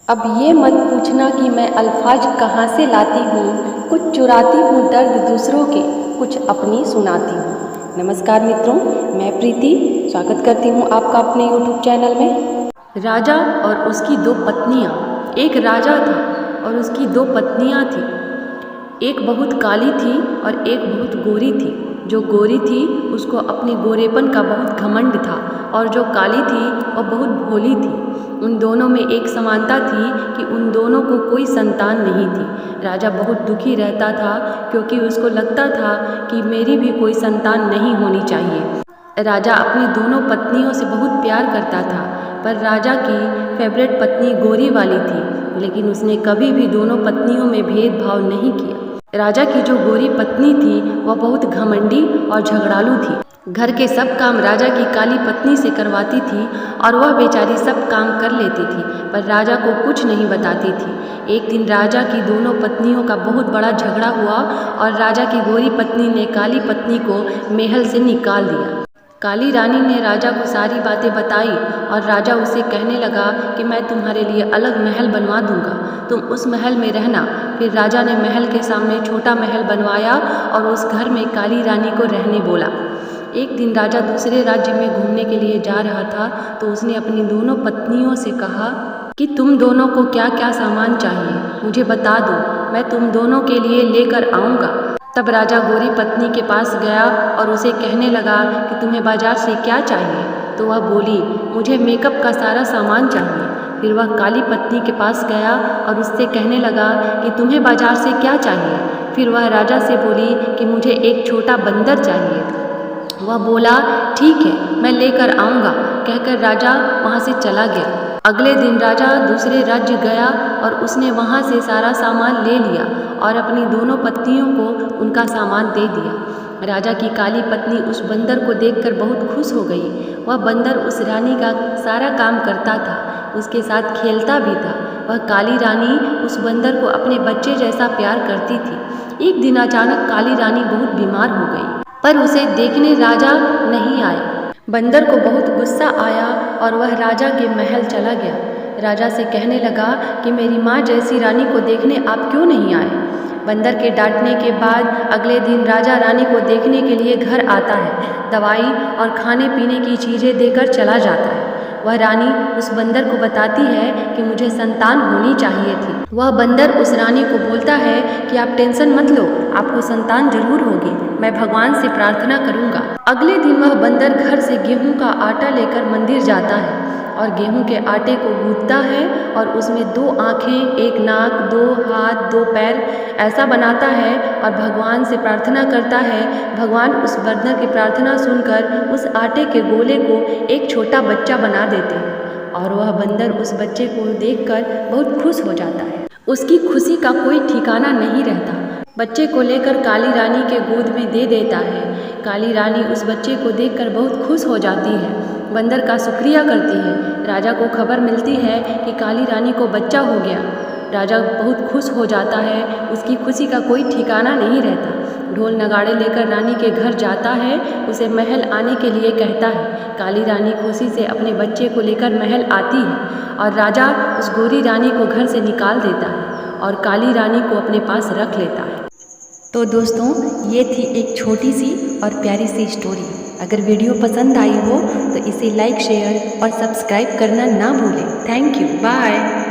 अब ये मत पूछना कि मैं अल्फाज कहाँ से लाती हूँ, कुछ चुराती हूँ दर्द दूसरों के, कुछ अपनी सुनाती हूँ। नमस्कार मित्रों, मैं प्रीति स्वागत करती हूँ आपका अपने YouTube चैनल में। राजा और उसकी दो पत्नियाँ। एक राजा था और उसकी दो पत्नियाँ थी। एक बहुत काली थी और एक बहुत गोरी थी। जो गोरी थी उसको अपने गोरेपन का बहुत घमंड था और जो काली थी वह बहुत भोली थी। उन दोनों में एक समानता थी कि उन दोनों को कोई संतान नहीं थी। राजा बहुत दुखी रहता था क्योंकि उसको लगता था कि मेरी भी कोई संतान नहीं होनी चाहिए। राजा अपनी दोनों पत्नियों से बहुत प्यार करता था, पर राजा की फेवरेट पत्नी गोरी वाली थी, लेकिन उसने कभी भी दोनों पत्नियों में भेदभाव नहीं किया। राजा की जो गोरी पत्नी थी वह बहुत घमंडी और झगड़ालू थी। घर के सब काम राजा की काली पत्नी से करवाती थी और वह बेचारी सब काम कर लेती थी, पर राजा को कुछ नहीं बताती थी। एक दिन राजा की दोनों पत्नियों का बहुत बड़ा झगड़ा हुआ और राजा की गोरी पत्नी ने काली पत्नी को महल से निकाल दिया। काली रानी ने राजा को सारी बातें बताई और राजा उसे कहने लगा कि मैं तुम्हारे लिए अलग महल बनवा दूंगा, तुम उस महल में रहना। फिर राजा ने महल के सामने छोटा महल बनवाया और उस घर में काली रानी को रहने बोला। एक दिन राजा दूसरे राज्य में घूमने के लिए जा रहा था तो उसने अपनी दोनों पत्नियों से कहा कि तुम दोनों को क्या क्या सामान चाहिए, मुझे बता दो, मैं तुम दोनों के लिए लेकर आऊँगा। तब राजा गोरी पत्नी के पास गया और उसे कहने लगा कि तुम्हें बाजार से क्या चाहिए। तो वह बोली, मुझे मेकअप का सारा सामान चाहिए। फिर वह काली पत्नी के पास गया और उससे कहने लगा कि तुम्हें बाजार से क्या चाहिए। फिर वह राजा से बोली कि मुझे एक छोटा बंदर चाहिए। वह बोला, ठीक है, मैं लेकर आऊँगा, कहकर राजा वहाँ से चला गया। अगले दिन राजा दूसरे राज्य गया और उसने वहाँ से सारा सामान ले लिया और अपनी दोनों पत्नियों को उनका सामान दे दिया। राजा की काली पत्नी उस बंदर को देखकर बहुत खुश हो गई। वह बंदर उस रानी का सारा काम करता था, उसके साथ खेलता भी था। वह काली रानी उस बंदर को अपने बच्चे जैसा प्यार करती थी। एक दिन अचानक काली रानी बहुत बीमार हो गई, पर उसे देखने राजा नहीं आया। बंदर को बहुत गुस्सा आया और वह राजा के महल चला गया। राजा से कहने लगा कि मेरी माँ जैसी रानी को देखने आप क्यों नहीं आए। बंदर के डांटने के बाद अगले दिन राजा रानी को देखने के लिए घर आता है। दवाई और खाने पीने की चीज़ें देकर चला जाता है। वह रानी उस बंदर को बताती है कि मुझे संतान होनी चाहिए थी। वह बंदर उस रानी को बोलता है कि आप टेंशन मत लो, आपको संतान जरूर होगी, मैं भगवान से प्रार्थना करूंगा। अगले दिन वह बंदर घर से गेहूं का आटा लेकर मंदिर जाता है और गेहूं के आटे को गूंथता है और उसमें 2 आँखें, 1 नाक, 2 हाथ, 2 पैर ऐसा बनाता है और भगवान से प्रार्थना करता है। भगवान उस बंदर की प्रार्थना सुनकर उस आटे के गोले को एक छोटा बच्चा बना देते हैं और वह बंदर उस बच्चे को देखकर बहुत खुश हो जाता है। उसकी खुशी का कोई ठिकाना नहीं रहता। बच्चे को लेकर काली रानी के गोद में दे देता है। काली रानी उस बच्चे को देखकर बहुत खुश हो जाती है, बंदर का शुक्रिया करती है। राजा को खबर मिलती है कि काली रानी को बच्चा हो गया। राजा बहुत खुश हो जाता है, उसकी खुशी का कोई ठिकाना नहीं रहता। ढोल नगाड़े लेकर रानी के घर जाता है, उसे महल आने के लिए कहता है। काली रानी खुशी से अपने बच्चे को लेकर महल आती है और राजा उस गोरी रानी को घर से निकाल देता है और काली रानी को अपने पास रख लेता है। तो दोस्तों, ये थी एक छोटी सी और प्यारी सी स्टोरी। अगर वीडियो पसंद आई हो तो इसे लाइक, शेयर और सब्सक्राइब करना ना भूलें। Thank you, bye.